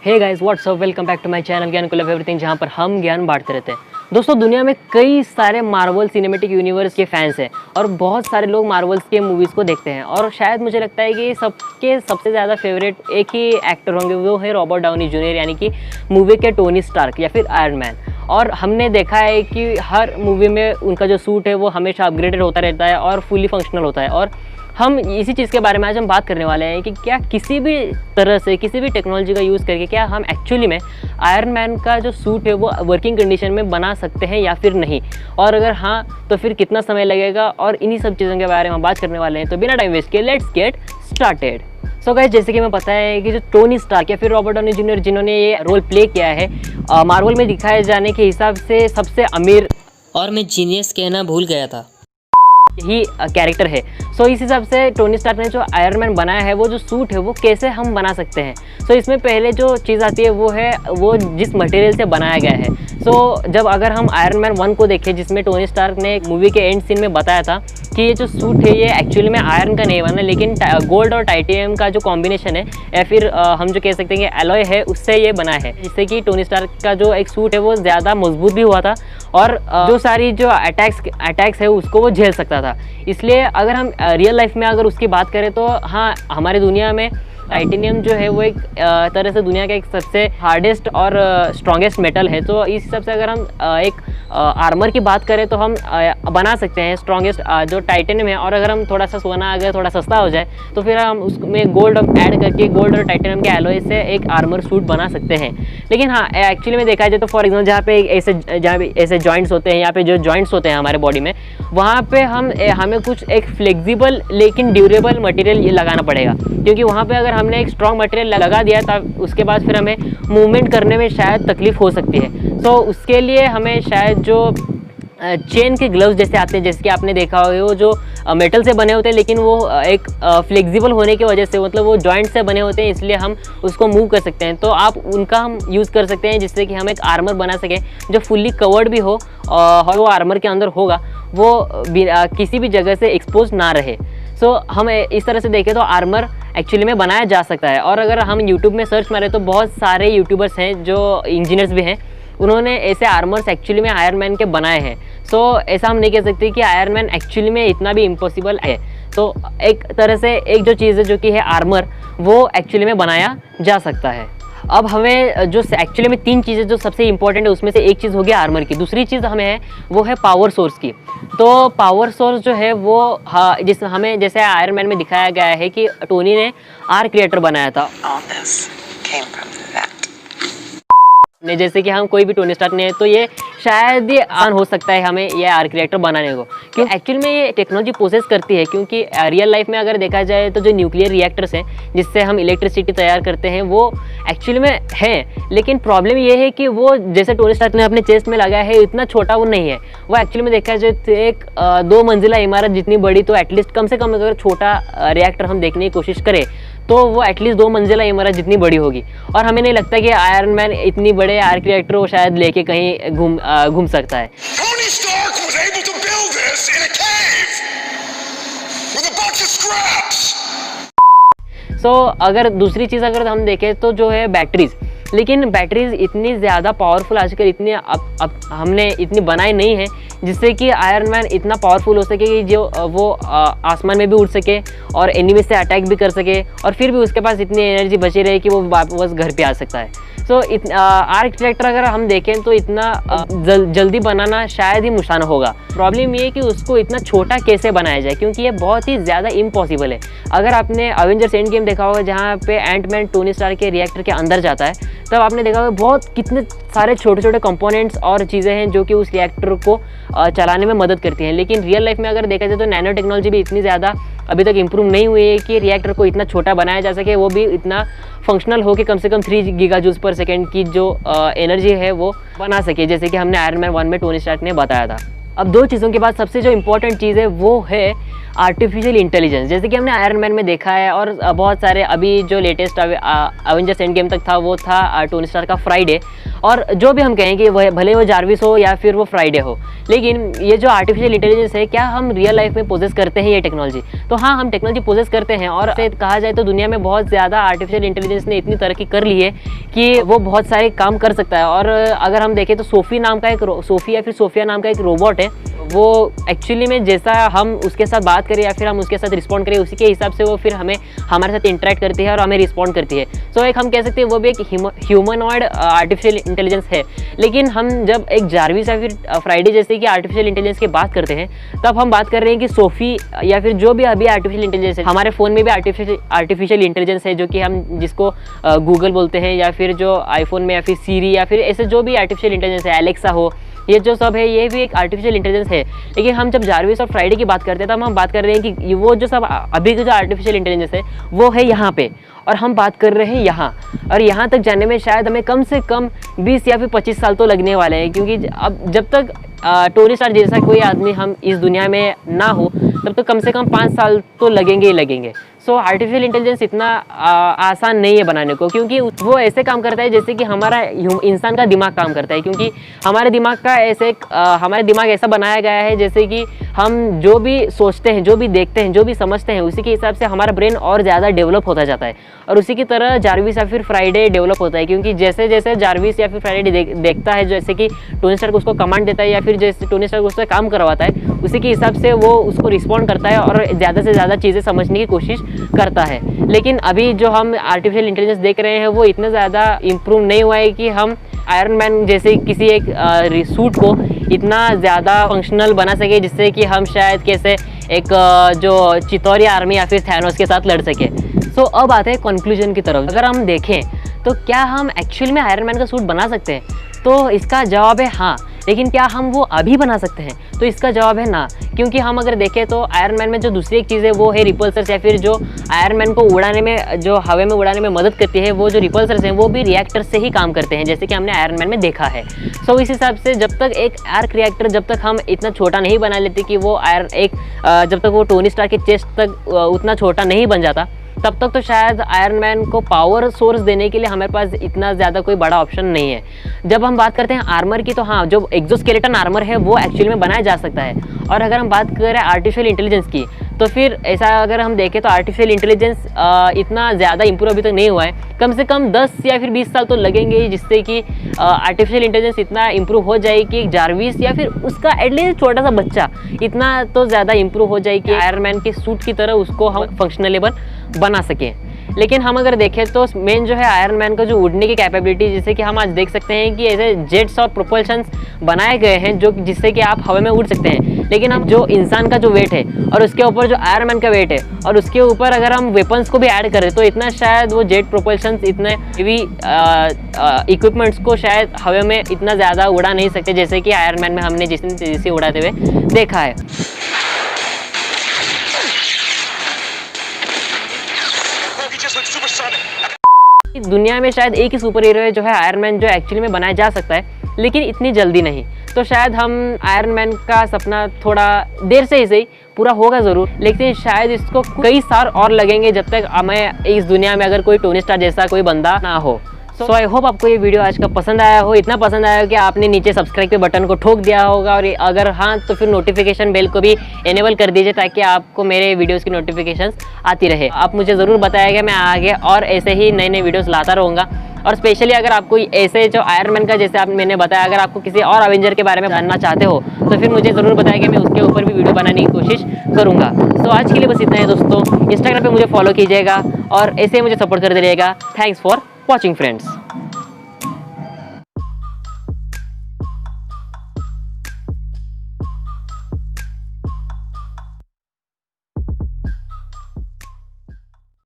Hey guys what's up, welcome back to my channel Gyan club everything, जहां पर हम ज्ञान बांटते रहते हैं। दोस्तों, दुनिया में कई सारे मार्वल सिनेमैटिक यूनिवर्स के फैंस हैं और बहुत सारे लोग मार्वल्स के मूवीज़ को देखते हैं। और शायद मुझे लगता है कि सबके सबसे ज़्यादा फेवरेट एक ही एक्टर होंगे, वो है रॉबर्ट डाउनी जूनियर, यानी कि मूवी के टोनी स्टार्क या फिर आयरन मैन। और हमने देखा है कि हर मूवी में उनका जो सूट है वो हमेशा अपग्रेडेड होता रहता है और फुली फंक्शनल होता है। और हम इसी चीज़ के बारे में आज हम बात करने वाले हैं कि क्या किसी भी तरह से किसी भी टेक्नोलॉजी का यूज़ करके क्या हम एक्चुअली में आयरन मैन का जो सूट है वो वर्किंग कंडीशन में बना सकते हैं या फिर नहीं, और अगर हाँ तो फिर कितना समय लगेगा, और इन्हीं सब चीज़ों के बारे में हम बात करने वाले हैं। तो बिना टाइम वेस्ट किए let's get started. So guys, जैसे कि हमें पता है कि जो टोनी स्टार्क या फिर रॉबर्ट डाउनी जूनियर जिन्होंने ये रोल प्ले किया है मार्वल में दिखाए जाने के हिसाब से सबसे अमीर, और मैं जीनियस कहना भूल गया था, ही कैरेक्टर है। सो इस हिसाब से टोनी स्टार्क ने जो आयरन मैन बनाया है वो जो सूट है वो कैसे हम बना सकते हैं। सो इसमें पहले जो चीज़ आती है वो है वो जिस मटेरियल से बनाया गया है। सो जब अगर हम आयरन मैन 1 को देखें, जिसमें टोनी स्टार्क ने मूवी के एंड सीन में बताया था कि ये जो सूट है ये एक्चुअली में आयरन का नहीं बना, लेकिन गोल्ड और टाइटेनियम का जो कॉम्बिनेशन है या फिर हम जो कह सकते हैं कि एलॉय है, उससे ये बना है, जिससे कि टोनी स्टार्क का जो एक सूट है वो ज़्यादा मजबूत भी हुआ था और जो सारी जो अटैक्स है उसको वो झेल सकता था। इसलिए अगर हम रियल लाइफ में अगर उसकी बात करें तो हाँ, हमारी दुनिया में टाइटेनियम जो है वो एक तरह से दुनिया का एक सबसे हार्डेस्ट और स्ट्रॉन्गेस्ट मेटल है। तो इस हिसाब से अगर हम एक आर्मर की बात करें तो हम बना सकते हैं स्ट्रॉन्गेस्ट जो टाइटेनियम है। और अगर हम थोड़ा सा सोना अगर थोड़ा सस्ता हो जाए तो फिर हम उसमें गोल्ड ऐड करके गोल्ड और टाइटेनियम के एलॉय से एक आर्मर सूट बना सकते हैं। लेकिन हाँ, एक्चुअली में देखा जाए तो फॉर एग्जाम्पल जहाँ पे ऐसे जॉइंट्स होते हैं, यहाँ पे जो जॉइंट्स होते हैं हमारे बॉडी में, वहाँ पे हमें कुछ एक फ्लेक्सिबल लेकिन ड्यूरेबल मटेरियल लगाना पड़ेगा, क्योंकि वहाँ पे अगर हमने एक स्ट्रॉन्ग मटेरियल लगा दिया तब उसके बाद फिर हमें मूवमेंट करने में शायद तकलीफ हो सकती है। तो उसके लिए हमें शायद जो चेन के ग्लव्स जैसे आते हैं, जैसे कि आपने देखा हो, वो जो मेटल से बने होते हैं लेकिन वो एक फ्लेक्सिबल होने की वजह से, मतलब वो जॉइंट से बने होते हैं, इसलिए हम उसको मूव कर सकते हैं। तो आप उनका हम यूज़ कर सकते हैं जिससे कि हम एक आर्मर बना सकें जो फुल्ली कवर्ड भी हो और वो आर्मर के अंदर होगा, वो किसी भी जगह से एक्सपोज ना रहे। सो हम इस तरह से देखें तो आर्मर एक्चुअली में बनाया जा सकता है। और अगर हम यूट्यूब में सर्च मारें तो बहुत सारे यूट्यूबर्स हैं जो इंजीनियर्स भी हैं, उन्होंने ऐसे आर्मर्स एक्चुअली में आयरन मैन के बनाए हैं। सो ऐसा हम नहीं कह सकते कि आयरन मैन एक्चुअली में इतना भी इम्पॉसिबल है। तो एक तरह से एक जो चीज़ है जो कि है आर्मर, वो एक्चुअली में बनाया जा सकता है। अब हमें जो एक्चुअली में 3 चीज़ें जो सबसे इंपॉर्टेंट है उसमें से एक चीज़ हो गया आर्मर की, दूसरी चीज़ हमें है वो है पावर सोर्स की। तो पावर सोर्स जो है वो जिस हमें जैसे आयरन मैन में दिखाया गया है कि टोनी ने आर्क रिएक्टर बनाया था, ने जैसे कि हम कोई भी टोनी स्टार्क ने है तो ये शायद ये आसान हो सकता है हमें ये आर्क रिएक्टर बनाने को, क्यों एक्चुअल में ये टेक्नोलॉजी प्रोसेस करती है। क्योंकि रियल लाइफ में अगर देखा जाए तो जो न्यूक्लियर रिएक्टर्स हैं जिससे हम इलेक्ट्रिसिटी तैयार करते हैं वो एक्चुअली में है, लेकिन प्रॉब्लम ये है कि वो जैसे टोनी स्टार्क ने अपने चेस्ट में लगाया है इतना छोटा वो नहीं है। वो एक्चुअली में देखा जाए तो एक 2 मंजिला इमारत जितनी बड़ी, तो एटलीस्ट कम से कम अगर छोटा रिएक्टर हम देखने की कोशिश करें तो वो एटलीस्ट 2 मंजिला इमारत जितनी बड़ी होगी। और हमें नहीं लगता कि आयरन मैन इतनी बड़े आर्क रिएक्टर वो शायद लेके कहीं घूम सकता है। Tony Stark was able to build this in a cave with a bunch of scraps. सो अगर दूसरी चीज़ अगर हम देखें तो जो है बैटरीज, लेकिन बैटरीज इतनी ज़्यादा पावरफुल आजकल इतनी अब हमने इतनी बनाई नहीं है जिससे कि आयरन मैन इतना पावरफुल हो सके कि जो वो आसमान में भी उड़ सके और एनिमी से अटैक भी कर सके, और फिर भी उसके पास इतनी एनर्जी बची रहे कि वो वापस घर पे आ सकता है। सो आर्क रिएक्टर अगर हम देखें तो इतना जल्दी बनाना शायद ही मुश्किल होगा। प्रॉब्लम ये है कि उसको इतना छोटा कैसे बनाया जाए, क्योंकि ये बहुत ही ज़्यादा इम्पॉसिबल है। अगर आपने अवेंजर्स एंड गेम देखा होगा जहाँ पे एंटमैन टोनी स्टार्क के रिएक्टर के अंदर जाता है, तब आपने देखा होगा बहुत कितने सारे छोटे छोटे कंपोनेंट्स और चीज़ें हैं जो कि उस रिएक्टर को चलाने में मदद करती हैं। लेकिन रियल लाइफ में अगर देखा जाए तो नैनो टेक्नोलॉजी भी इतनी ज़्यादा अभी तक इम्प्रूव नहीं हुई है कि रिएक्टर को इतना छोटा बनाया जा सके, वो भी इतना फंक्शनल हो कि कम से कम 3 गीगाजूल्स पर सेकेंड की जो एनर्जी है वो बना सके, जैसे कि हमने आयरन मैन 1 में टोनी स्टार्क ने बताया था। अब 2 चीज़ों के बाद सबसे जो इम्पोर्टेंट चीज़ है वो है आर्टिफिशियल इंटेलिजेंस, जैसे कि हमने आयरन मैन में देखा है और बहुत सारे अभी जो लेटेस्ट अवेंजर्स एंड गेम तक था वो था टोनी स्टार्क का फ्राइडे। और जो भी हम कहें कि वह भले वो जार्विस हो या फिर वो फ्राइडे हो, लेकिन ये जो आर्टिफिशियल इंटेलिजेंस है, क्या हम रियल लाइफ में पोजेस करते हैं ये टेक्नोलॉजी? तो हाँ, हम टेक्नोलॉजी पोजेस करते हैं। और कहा जाए तो दुनिया में बहुत ज़्यादा आर्टिफिशियल इंटेलिजेंस ने इतनी तरक्की कर ली है कि वो बहुत सारे काम कर सकता है। और अगर हम देखें तो सोफी या फिर सोफिया नाम का एक रोबोट है, वो एक्चुअली में जैसा हम उसके साथ बात करें या फिर हम उसके साथ रिस्पॉन्ड करें, उसी के हिसाब से वो फिर हमारे साथ इंटरेक्ट करती है और हमें रिस्पॉन्ड करती है। सो एक हम कह सकते हैं वो भी एक ह्यूमनॉइड आर्टिफिशियल इंटेलिजेंस है। लेकिन हम जब एक जार्विस या फिर फ्राइडे जैसे कि आर्टिफिशियल इंटेलिजेंस की बात करते हैं, तब हम बात कर रहे हैं कि सोफी या फिर जो भी अभी आर्टिफिशियल इंटेलिजेंस है, हमारे फ़ोन में भी आर्टिफिशियल इंटेलिजेंस है, जो कि हम जिसको गूगल बोलते हैं, या फिर जो आईफोन में या फिर सीरी या फिर ऐसे जो भी आर्टिफिशियल इंटेलिजेंस है, एलेक्सा हो, ये जो सब है ये भी एक आर्टिफिशियल इंटेलिजेंस है। लेकिन हम जब जार्विस और फ्राइडे की बात करते हैं तब हम बात कर रहे हैं कि वो जो सब अभी के जो आर्टिफिशियल इंटेलिजेंस है वो है यहाँ पे, और हम बात कर रहे हैं यहाँ। और यहाँ तक जाने में शायद हमें कम से कम 20 या फिर 25 साल तो लगने वाले हैं, क्योंकि अब जब तक टोनी स्टार्क जैसा कोई आदमी हम इस दुनिया में ना हो तब तो कम से कम 5 साल तो लगेंगे ही लगेंगे। सो आर्टिफिशियल इंटेलिजेंस इतना आसान नहीं है बनाने को, क्योंकि वो ऐसे काम करता है जैसे कि हमारा इंसान का दिमाग काम करता है। क्योंकि हमारे दिमाग का हमारे दिमाग ऐसा बनाया गया है जैसे कि हम जो भी सोचते हैं, जो भी देखते हैं, जो भी समझते हैं, उसी के हिसाब से हमारा ब्रेन और ज़्यादा डेवलप होता जाता है। और उसी की तरह जार्विस या फिर फ्राइडे डेवलप होता है, क्योंकि जैसे जैसे जार्विस या फिर फ्राइडे देखता है, जैसे कि टोनी स्टार्क उसको कमांड देता है या फिर जैसे टोनी स्टार्क उससे काम करवाता है, उसी के हिसाब से वो उसको रिस्पॉन्ड करता है और ज़्यादा से ज़्यादा चीज़ें समझने की कोशिश करता है। लेकिन अभी जो हम आर्टिफिशियल इंटेलिजेंस देख रहे हैं वो इतना ज़्यादा इम्प्रूव नहीं हुआ है कि हम आयरन मैन जैसे किसी एक सूट को इतना ज़्यादा फंक्शनल बना सके जिससे कि हम शायद कैसे एक जो चितौरी आर्मी या फिर थैनोस के साथ लड़ सके। सो अब आते हैं कंक्लूजन की तरफ। अगर हम देखें तो क्या हम एक्चुअल में आयरन मैन का सूट बना सकते हैं? तो इसका जवाब है हाँ। लेकिन क्या हम वो अभी बना सकते हैं? तो इसका जवाब है ना, क्योंकि हम अगर देखें तो आयरन मैन में जो दूसरी एक चीज़ है वो है रिपल्सर्स, या फिर जो आयरन मैन को उड़ाने में, जो हवा में उड़ाने में मदद करती है, वो जो रिपल्सर्स हैं वो भी रिएक्टर से ही काम करते हैं, जैसे कि हमने आयरन मैन में देखा है। सो इस हिसाब से जब तक एक आर्क रिएक्टर जब तक हम इतना छोटा नहीं बना लेते कि वो जब तक वो टोनी स्टार्क के चेस्ट तक उतना छोटा नहीं बन जाता, तब तक तो शायद आयरन मैन को पावर सोर्स देने के लिए हमारे पास इतना ज़्यादा कोई बड़ा ऑप्शन नहीं है। जब हम बात करते हैं आर्मर की, तो हाँ, जो एक्सोस्केलेटन आर्मर है वो एक्चुअली में बनाया जा सकता है। और अगर हम बात करें आर्टिफिशियल इंटेलिजेंस की, तो फिर ऐसा अगर हम देखें तो आर्टिफिशियल इंटेलिजेंस इतना ज़्यादा इंप्रूव अभी तक नहीं हुआ है। कम से कम 10 या फिर 20 साल तो लगेंगे ही, जिससे कि आर्टिफिशियल इंटेलिजेंस इतना इंप्रूव हो जाए कि जार्विस या फिर उसका एटलीस्ट छोटा सा बच्चा इतना तो ज़्यादा इंप्रूव हो जाए कि आयरन मैन के सूट की तरह उसको हम फंक्शनलेबल बना सकें। लेकिन हम अगर देखें तो मेन जो है आयरन मैन का जो उड़ने की कैपेबिलिटी, जैसे कि हम आज देख सकते हैं कि ऐसे जेट्स और प्रोपल्शंस बनाए गए हैं जो जिससे कि आप हवा में उड़ सकते हैं। लेकिन हम जो इंसान का जो वेट है और उसके ऊपर जो आयरन मैन का वेट है और उसके ऊपर अगर हम वेपन्स को भी ऐड करें तो इतना शायद वो जेट प्रोपल्शंस इतने हेवी इक्विपमेंट्स को शायद हवा में इतना ज़्यादा उड़ा नहीं सकते, जैसे कि आयरन मैन में हमने जितनी तेज़ी से उड़ाते हुए देखा है। दुनिया में शायद एक ही सुपर हीरो है जो है आयरन मैन, जो एक्चुअली में बनाया जा सकता है, लेकिन इतनी जल्दी नहीं। तो शायद हम आयरन मैन का सपना थोड़ा देर से ही सही पूरा होगा ज़रूर, लेकिन शायद इसको कई साल और लगेंगे जब तक हमें इस दुनिया में अगर कोई टोनी स्टार जैसा कोई बंदा ना हो। सो आई होप आपको ये वीडियो आज का पसंद आया हो, इतना पसंद आया हो कि आपने नीचे सब्सक्राइब के बटन को ठोक दिया होगा, और अगर हाँ तो फिर नोटिफिकेशन बेल को भी इनेबल कर दीजिए ताकि आपको मेरे वीडियोस की नोटिफिकेशंस आती रहे। आप मुझे ज़रूर बताइएगा, मैं आगे और ऐसे ही नए नए वीडियोस लाता रहूँगा। और स्पेशली अगर आपको ऐसे जो आयरन मैन का जैसे मैंने बताया, अगर आपको किसी और अवेंजर के बारे में जानना चाहते हो तो फिर मुझे ज़रूर बताइएगा, मैं उसके ऊपर भी वीडियो बनाने की कोशिश करूँगा। तो आज के लिए बस इतना है दोस्तों। इंस्टाग्राम पर मुझे फॉलो कीजिएगा और ऐसे ही मुझे सपोर्ट करते रहिएगा। Thanks for watching friends.